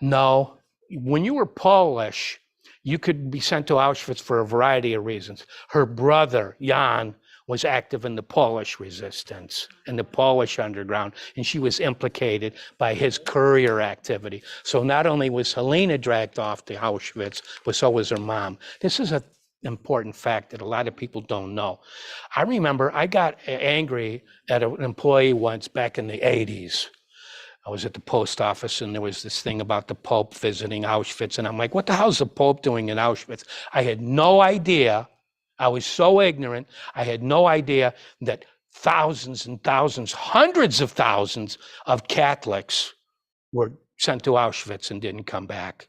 No, when you were Polish, you could be sent to Auschwitz for a variety of reasons. Her brother, Jan, was active in the Polish resistance, in the Polish underground, and she was implicated by his courier activity. So not only was Helena dragged off to Auschwitz, but so was her mom. This is an important fact that a lot of people don't know. I remember I got angry at an employee once back in the 80s. I was at the post office and there was this thing about the Pope visiting Auschwitz. And I'm like, what the hell's the Pope doing in Auschwitz? I had no idea. I was so ignorant. I had no idea that thousands and thousands, hundreds of thousands of Catholics were sent to Auschwitz and didn't come back.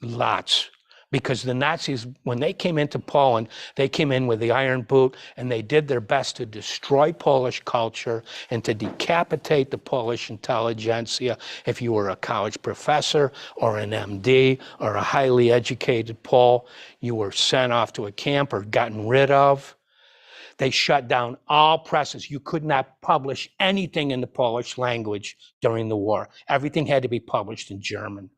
Lots. Because the Nazis, when they came into Poland, they came in with the iron boot and they did their best to destroy Polish culture and to decapitate the Polish intelligentsia. If you were a college professor or an MD or a highly educated Pole, you were sent off to a camp or gotten rid of. They shut down all presses. You could not publish anything in the Polish language during the war. Everything had to be published in German.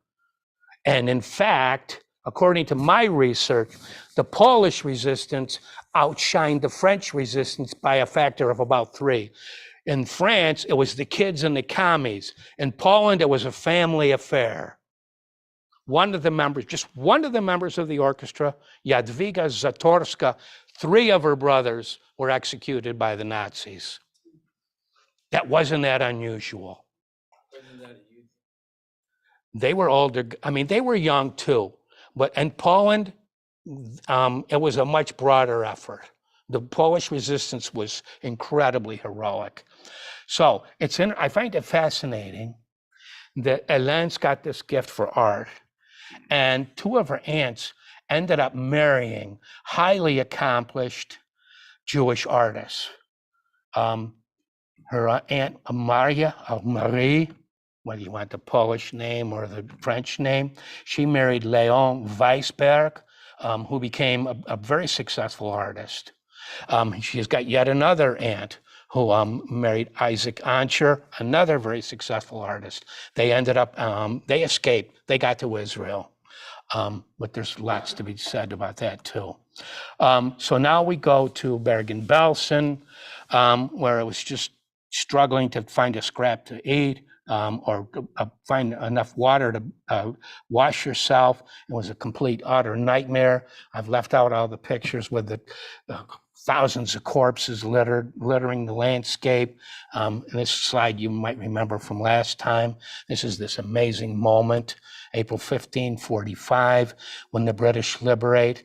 And in fact, according to my research, the Polish resistance outshined the French resistance by a factor of about 3. In France, it was the kids and the commies. In Poland, it was a family affair. One of the members, just one of the members of the orchestra, Jadwiga Zatorska, 3 of her brothers were executed by the Nazis. That wasn't that unusual. They were older, I mean, they were young too. But in Poland, it was a much broader effort. The Polish resistance was incredibly heroic. So I find it fascinating that Hélène's got this gift for art, and 2 of her aunts ended up marrying highly accomplished Jewish artists. Her aunt Marie, whether you want the Polish name or the French name, she married Leon Weisberg, who became a very successful artist. She's got yet another aunt who married Isaac Ancher, another very successful artist. They ended up, they escaped, they got to Israel. But there's lots to be said about that too. So now we go to Bergen-Belsen, where it was just struggling to find a scrap to eat. Or find enough water to wash yourself. It was a complete, utter nightmare. I've left out all the pictures with the thousands of corpses littering the landscape. And this slide you might remember from last time. This is this amazing moment, April 1545, when the British liberate.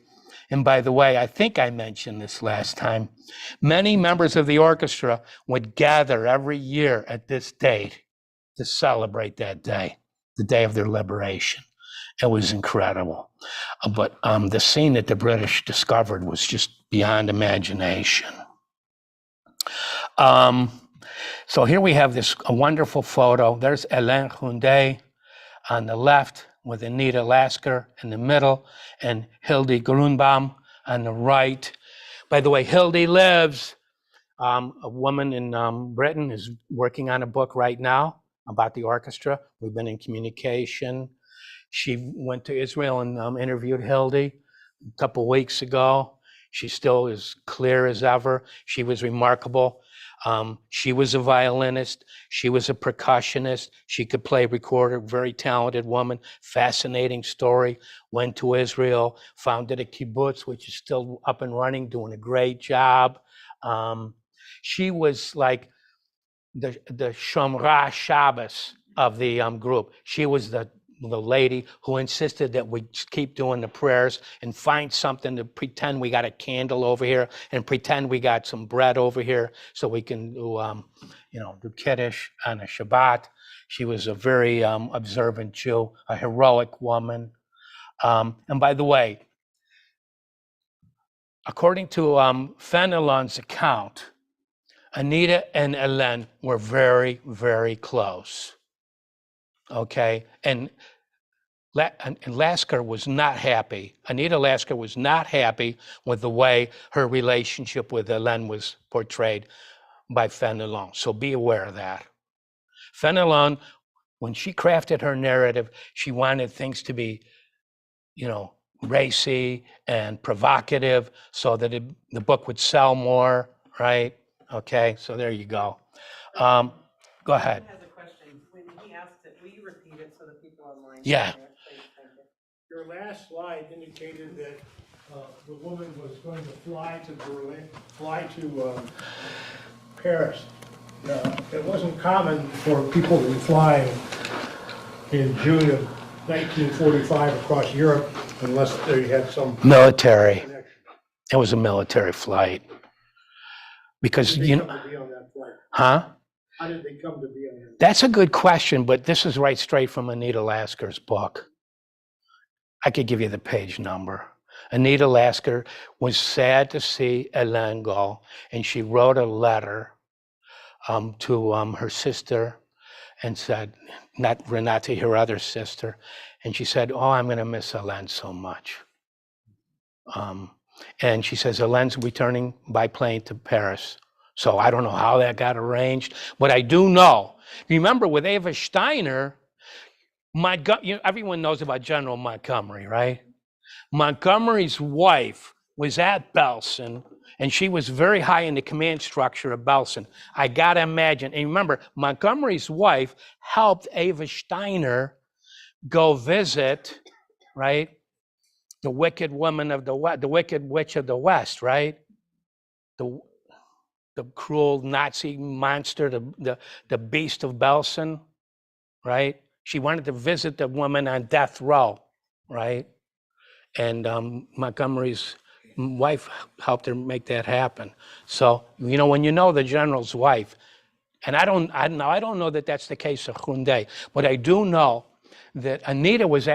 And by the way, I think I mentioned this last time. Many members of the orchestra would gather every year at this date to celebrate that day, the day of their liberation. It was incredible. But the scene that the British discovered was just beyond imagination. So here we have a wonderful photo. There's Hélène Hundet on the left with Anita Lasker in the middle and Hilde Grunbaum on the right. By the way, Hilde lives. A woman in Britain is working on a book right now about the orchestra. We've been in communication. She went to Israel and interviewed Hilde a couple weeks ago. She still is clear as ever. She was remarkable. She was a violinist. She was a percussionist. She could play recorder, very talented woman, fascinating story. Went to Israel, founded a kibbutz, which is still up and running, doing a great job. She was like the Shomra Shabbos of the group. She was the lady who insisted that we keep doing the prayers and find something to pretend we got a candle over here and pretend we got some bread over here so we can do, do Kiddush on a Shabbat. She was a very observant Jew, a heroic woman. And by the way, according to Fenelon's account, Anita and Hélène were very, very close. Okay, and Lasker was not happy. Anita Lasker was not happy with the way her relationship with Hélène was portrayed by Fenelon. So be aware of that. Fenelon, when she crafted her narrative, she wanted things to be, you know, racy and provocative so that the book would sell more, right? Okay, so there you go. Go ahead. Has a question. When he asked it, will you repeat it so the people online? Yeah. can hear it, please? Thank you. Your last slide indicated that the woman was going to fly to Berlin, fly to Paris. It wasn't common for people to be flying in June of 1945 across Europe unless they had some Military. connection. It was a military flight. Because, How did you they know, come to be on that flight? huh? How did they come to be on that? That's a good question, but this is right straight from Anita Lasker's book. I could give you the page number. Anita Lasker was sad to see Hélène go, and she wrote a letter to her sister and said, not Renate, her other sister, and she said, oh, I'm going to miss Hélène so much. And she says, Hélène's returning by plane to Paris. So I don't know how that got arranged, but I do know. Remember with Ava Steiner, everyone knows about General Montgomery, right? Montgomery's wife was at Belsen, and she was very high in the command structure of Belsen. I gotta imagine, and remember, Montgomery's wife helped Ava Steiner go visit, right, the wicked woman of the West, the wicked witch of the West, right? The cruel Nazi monster, the beast of Belsen, right? She wanted to visit the woman on death row, right? And Montgomery's wife helped her make that happen. So, you know, when you know the general's wife, and I don't know that that's the case of Hyundai, but I do know that Anita was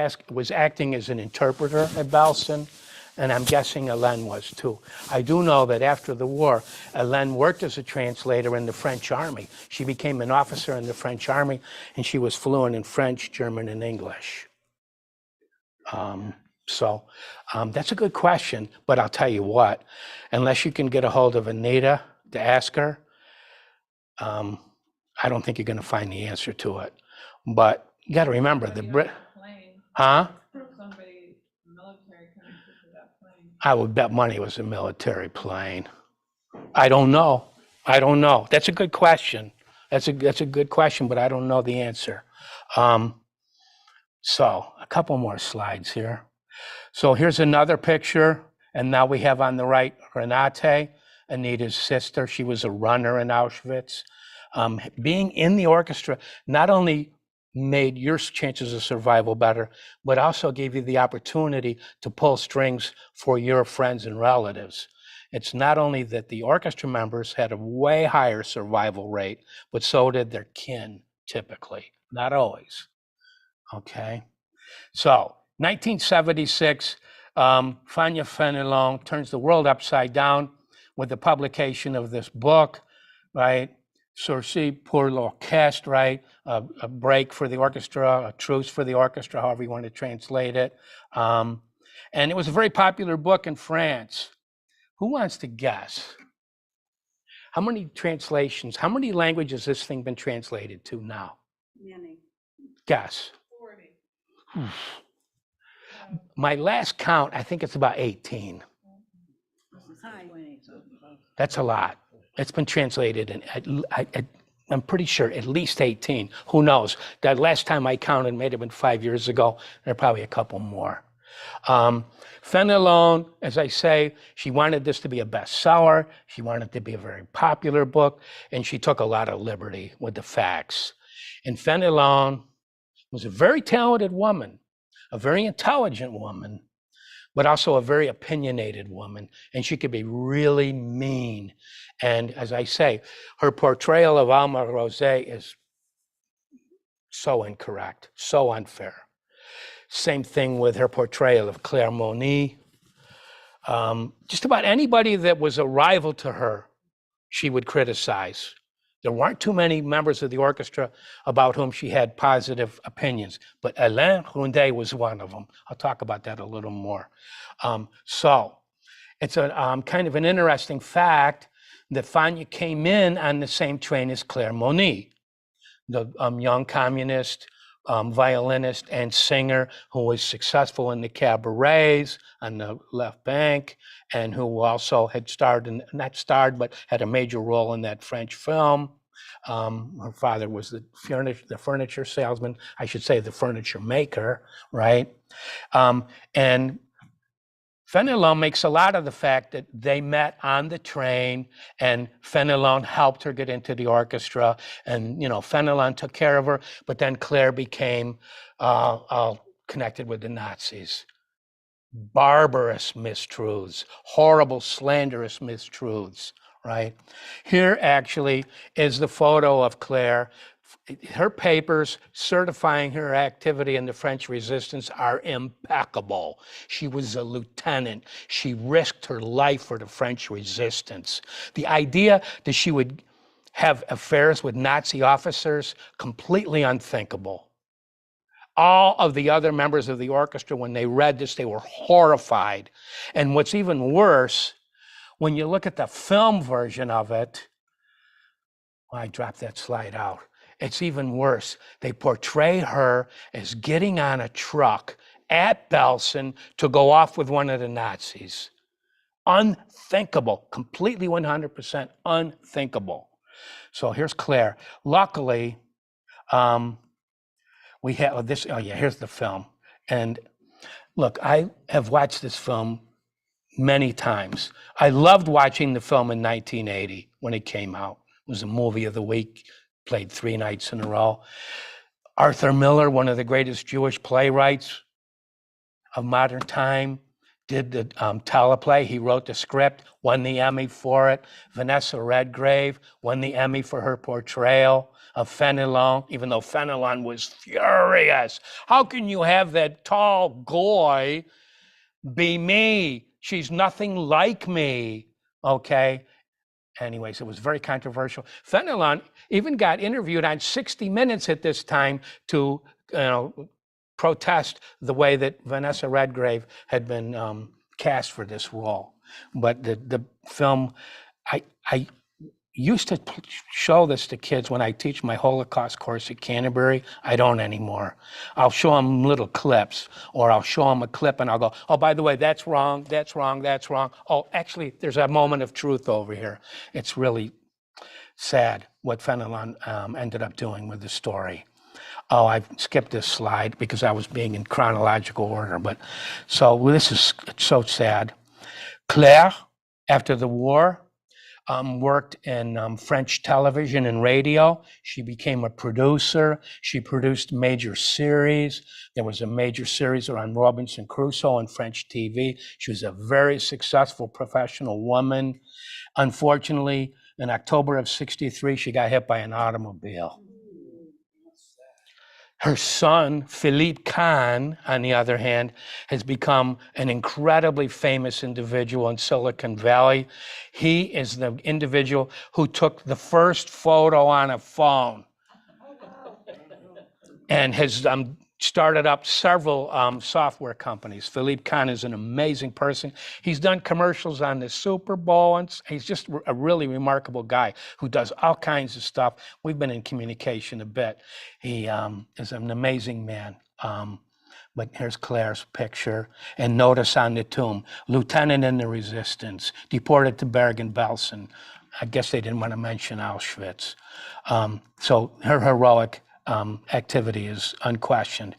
acting as an interpreter at Belsen, and I'm guessing Hélène was too. I do know that after the war, Hélène worked as a translator in the French army. She became an officer in the French army, and she was fluent in French, German, and English. So that's a good question, but I'll tell you what, unless you can get a hold of Anita to ask her, I don't think you're going to find the answer to it. But you got to remember the Brit, Plane, huh? somebody military connected to that plane. I would bet money it was a military plane. I don't know. That's a good question. That's a good question, but I don't know the answer. So a couple more slides here. So here's another picture, and now we have on the right Renate, Anita's sister. She was a runner in Auschwitz. Being in the orchestra not only made your chances of survival better, but also gave you the opportunity to pull strings for your friends and relatives. It's not only that the orchestra members had a way higher survival rate, but so did their kin, typically, not always. Okay, so 1976, Fania Fenelon turns the world upside down with the publication of this book, right? Sursis pour l'orchestre, right? A break for the orchestra, a truce for the orchestra, however you want to translate it. And it was a very popular book in France. Who wants to guess? How many translations, how many languages has this thing been translated to now? Many. Guess. 40. My last count, I think it's about 18. That's a lot. It's been translated in, I'm pretty sure, at least 18. Who knows? That last time I counted may have been 5 years ago. There are probably a couple more. Fenelon, as I say, she wanted this to be a bestseller. She wanted it to be a very popular book, and she took a lot of liberty with the facts. And Fenelon was a very talented woman, a very intelligent woman, but also a very opinionated woman. And she could be really mean. And as I say, her portrayal of Alma Rosé is so incorrect, so unfair. Same thing with her portrayal of Claire Moniz. Just about anybody that was a rival to her she would criticize. There weren't too many members of the orchestra about whom she had positive opinions, but Alain Roudet was one of them. I'll talk about that a little more. So it's a kind of an interesting fact that Fania came in on the same train as Claire Moni, the young communist violinist and singer who was successful in the cabarets on the left bank, and who also had not starred, but had a major role in that French film. Her father was the furniture salesman, I should say the furniture maker, right? And Fenelon makes a lot of the fact that they met on the train, and Fenelon helped her get into the orchestra, and Fenelon took care of her, but then Claire became connected with the Nazis. Barbarous mistruths, horrible, slanderous mistruths, right? Here actually is the photo of Claire. Her papers certifying her activity in the French resistance are impeccable. She was a lieutenant. She risked her life for the French resistance. The idea that she would have affairs with Nazi officers, completely unthinkable. All of the other members of the orchestra, when they read this, they were horrified. And what's even worse, when you look at the film version of it, I dropped that slide out. It's even worse. They portray her as getting on a truck at Belsen to go off with one of the Nazis. Unthinkable, completely 100% unthinkable. So here's Claire. Luckily, we have this, here's the film. And look, I have watched this film many times. I loved watching the film in 1980 when it came out. It was a movie of the week, played 3 nights in a row. Arthur Miller, one of the greatest Jewish playwrights of modern time, did the teleplay. He wrote the script, won the Emmy for it. Vanessa Redgrave won the Emmy for her portrayal of Fenelon, even though Fenelon was furious. How can you have that tall goy be me? She's nothing like me, okay? Anyways, it was very controversial. Fenelon even got interviewed on 60 Minutes at this time to protest the way that Vanessa Redgrave had been cast for this role. But the film, I used to show this to kids when I teach my Holocaust course at Canterbury. I don't anymore. I'll show them little clips, or I'll show them a clip and I'll go, oh, by the way, that's wrong, that's wrong, that's wrong. Oh, actually, there's a moment of truth over here. It's really sad what Fenelon ended up doing with the story. Oh, I've skipped this slide because I was being in chronological order, but so this is so sad. Claire, after the war, worked in French television and radio. She became a producer. She produced major series. There was a major series around Robinson Crusoe on French TV. She was a very successful professional woman. Unfortunately, in October of '63, she got hit by an automobile. Her son, Philippe Kahn, on the other hand, has become an incredibly famous individual in Silicon Valley. He is the individual who took the first photo on a phone and has started up several software companies. Philippe Kahn is an amazing person. He's done commercials on the Super Bowl, and he's just a really remarkable guy who does all kinds of stuff. We've been in communication a bit. He is an amazing man. But here's Claire's picture. And notice on the tomb, lieutenant in the resistance, deported to Bergen-Belsen. I guess they didn't want to mention Auschwitz. So her heroic activity is unquestioned.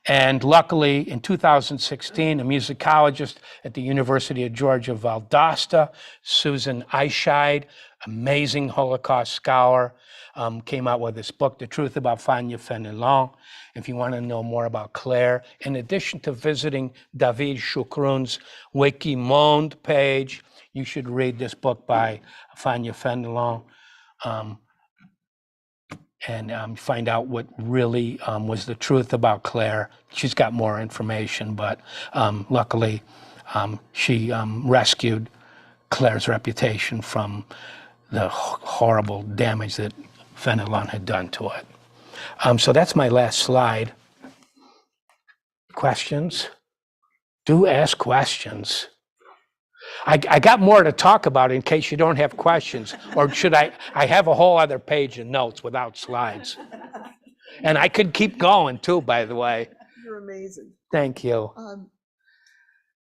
And luckily, in 2016, a musicologist at the University of Georgia Valdosta, Susan Eichscheid, amazing Holocaust scholar, came out with this book, The Truth About Fania Fenelon. If you want to know more about Claire, in addition to visiting David Choucroun's Wikimonde page, you should read this book by Fania Fenelon. And find out what really was the truth about Claire. She's got more information, but luckily she rescued Claire's reputation from the horrible damage that Fenelon had done to it. So that's my last slide. Questions? Do ask questions. I got more to talk about in case you don't have questions, or should I have a whole other page of notes without slides. And I could keep going too, by the way. You're amazing. Thank you.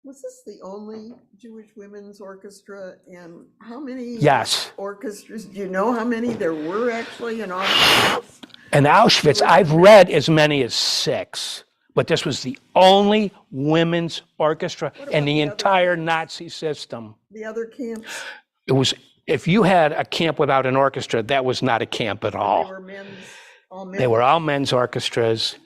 Was this the only Jewish women's orchestra, and how many Yes. orchestras, do you know how many there were actually in Auschwitz? In Auschwitz, I've read as many as 6, but this was the only women's orchestra in the entire Nazi system. The other camps, It was, if you had a camp without an orchestra, that was not a camp at they all. were men's, all men's? They were all men's orchestras.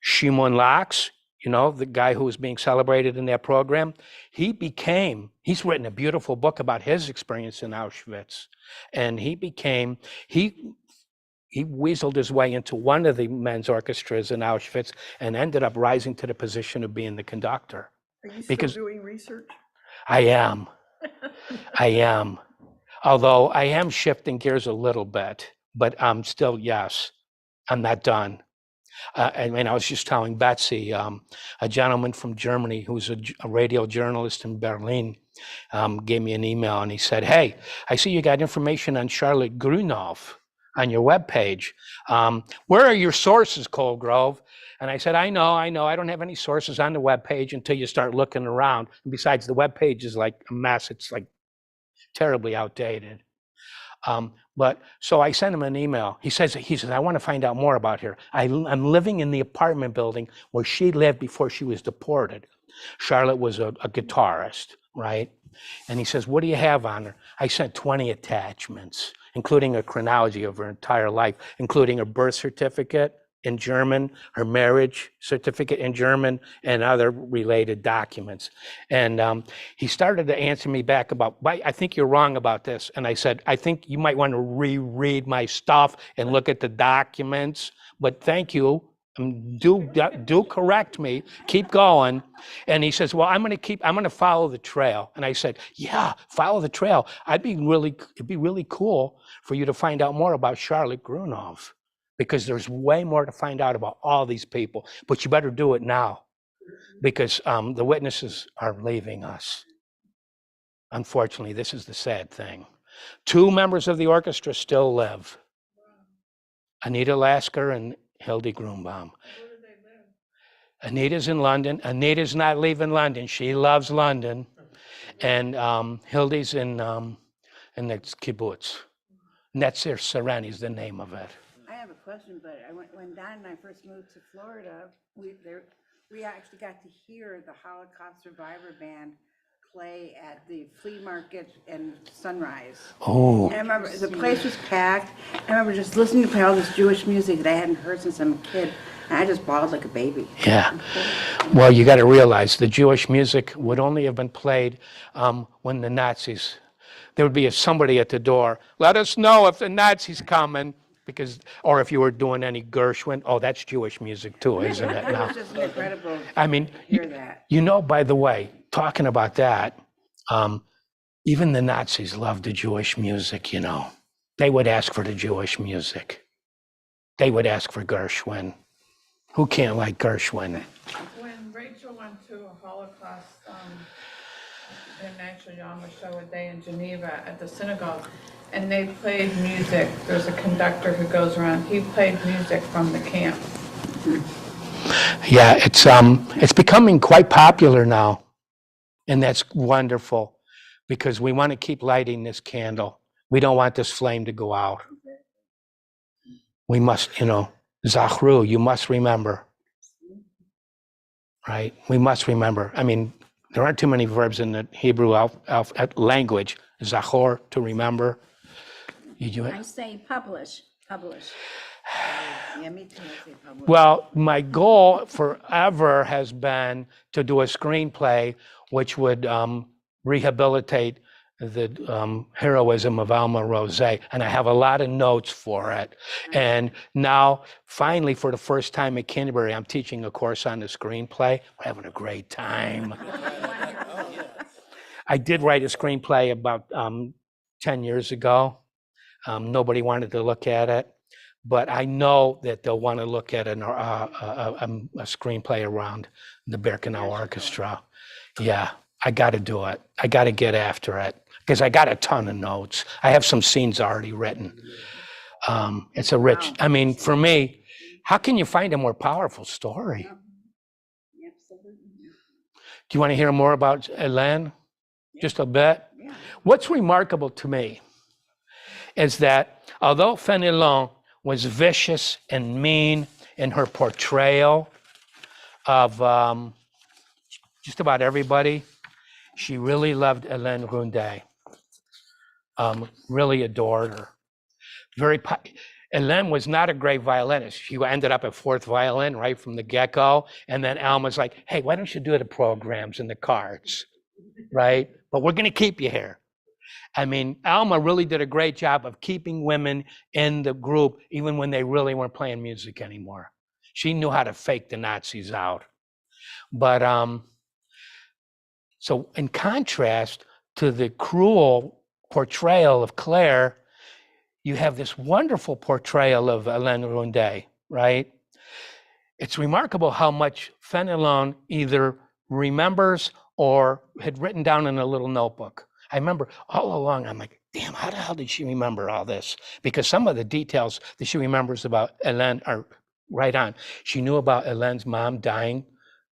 Shimon Lax, you know, the guy who was being celebrated in that program, he's written a beautiful book about his experience in Auschwitz. And he weaseled his way into one of the men's orchestras in Auschwitz and ended up rising to the position of being the conductor. Are you still because- doing research? I am. Although I am shifting gears a little bit, but I'm still, yes, I'm not done. I mean, I was just telling Betsy, a gentleman from Germany who's a radio journalist in Berlin gave me an email and he said, "Hey, I see you got information on Charlotte Grunov on your webpage. Where are your sources, Colgrove?" And I said, I know, I don't have any sources on the webpage until you start looking around. And besides, the webpage is like a mess. It's like terribly outdated. But so I sent him an email. He says, I want to find out more about her. I'm living in the apartment building where she lived before she was deported. Charlotte was a guitarist, right? And he says, what do you have on her? I sent 20 attachments, including a chronology of her entire life, including her birth certificate in German, her marriage certificate in German, and other related documents. And he started to answer me back about, I think you're wrong about this. And I said, I think you might want to reread my stuff and look at the documents, but thank you. Do correct me, keep going. And he says, well, I'm going to follow the trail. And I said, yeah, follow the trail. It'd be really cool for you to find out more about Charlotte Grunov, because there's way more to find out about all these people, but you better do it now because the witnesses are leaving us. Unfortunately, this is the sad thing. 2 members of the orchestra still live. Anita Lasker and Hildy Grunbaum. Where do they live? Anita's in London. Anita's not leaving London. She loves London. And Hildy's in the kibbutz. Netzer Sereni is the name of it. I have a question, but when Don and I first moved to Florida, we actually got to hear the Holocaust Survivor Band play at the flea market in Sunrise. Oh, And I remember the place was packed. I remember just listening to play all this Jewish music that I hadn't heard since I'm a kid, and I just bawled like a baby. yeah. Well, you got to realize the Jewish music would only have been played when the Nazis, there would be somebody at the door, let us know if the Nazis coming, because, or if you were doing any Gershwin, oh, that's Jewish music too, isn't it? It Now, was just incredible I mean, to hear that. you know, by the way, talking about that, even the Nazis loved the Jewish music, you know. They would ask for the Jewish music. They would ask for Gershwin. Who can't like Gershwin? When Rachel went to a Holocaust International Yom Show a day in Geneva at the synagogue, and they played music. There's a conductor who goes around. He played music from the camp. Yeah, it's becoming quite popular now. And that's wonderful because we want to keep lighting this candle. We don't want this flame to go out. We must, you know, Zachru, you must remember. Right? We must remember. I mean, there aren't too many verbs in the Hebrew language. Zachor, to remember. You do it? I say publish. Yeah, me too. I say public. Well, my goal forever has been to do a screenplay which would rehabilitate the heroism of Alma Rose. And I have a lot of notes for it. And now, finally, for the first time at Canterbury, I'm teaching a course on the screenplay. We're having a great time. I did write a screenplay about 10 years ago. Nobody wanted to look at it, but I know that they'll want to look at a screenplay around the Birkenau Orchestra. Yeah, I got to do it. I got to get after it because I got a ton of notes. I have some scenes already written. It's a rich, I mean, for me, how can you find a more powerful story? Absolutely. Do you want to hear more about Hélène? Just a bit? Yeah. What's remarkable to me is that although Fenelon was vicious and mean in her portrayal of just about everybody, she really loved Hélène Roudet. Really adored her. Hélène was not a great violinist. She ended up at fourth violin right from the get-go. And then Alma's like, hey, why don't you do the programs and the cards, right? But we're going to keep you here. I mean, Alma really did a great job of keeping women in the group, even when they really weren't playing music anymore. She knew how to fake the Nazis out. But so in contrast to the cruel portrayal of Claire, you have this wonderful portrayal of Hélène Roudet, right? It's remarkable how much Fenelon either remembers or had written down in a little notebook. I remember all along, I'm like, damn, how the hell did she remember all this? Because some of the details that she remembers about Hélène are right on. She knew about Hélène's mom dying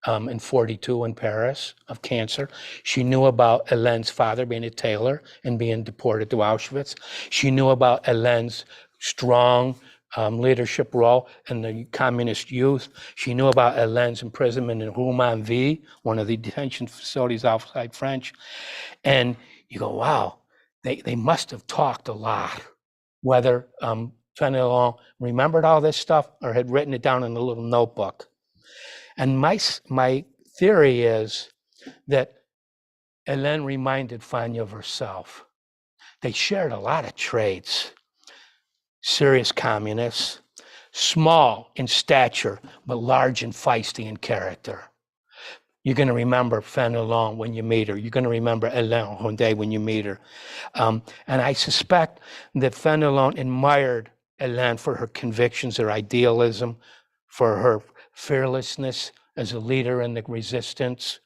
in 42 in Paris of cancer. She knew about Hélène's father being a tailor and being deported to Auschwitz. She knew about Hélène's strong leadership role in the communist youth. She knew about Hélène's imprisonment in Roumanouville, one of the detention facilities outside French. And you go, wow, they must have talked a lot, whether Fenelon remembered all this stuff or had written it down in a little notebook. And my theory is that Hélène reminded Fania of herself. They shared a lot of traits. Serious communists, small in stature, but large and feisty in character. You're going to remember Fenelon when you meet her. You're going to remember Hélène Roudet when you meet her. And I suspect that Fenelon admired Hélène for her convictions, her idealism, for her fearlessness as a leader in the resistance,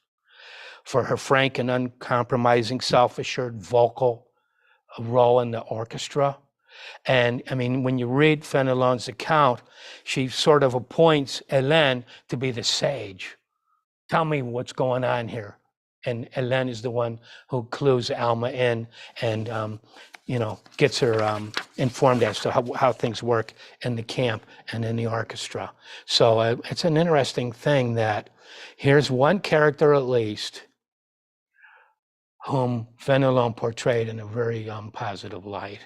for her frank and uncompromising, self-assured vocal role in the orchestra. And I mean, when you read Fenelon's account, she sort of appoints Hélène to be the sage. Tell me what's going on here. And Hélène is the one who clues Alma in and gets her informed as to how things work in the camp and in the orchestra. So it's an interesting thing that here's one character at least whom Fenelon portrayed in a very positive light.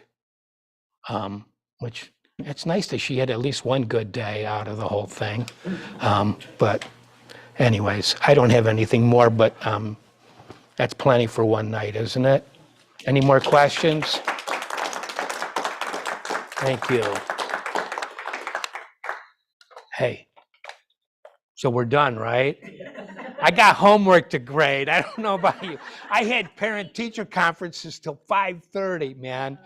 Which it's nice that she had at least one good day out of the whole thing. But anyways, I don't have anything more, but that's plenty for one night, isn't it? Any more questions? Thank you. Hey, so we're done, right? I got homework to grade. I don't know about you. I had parent-teacher conferences till 5:30, man.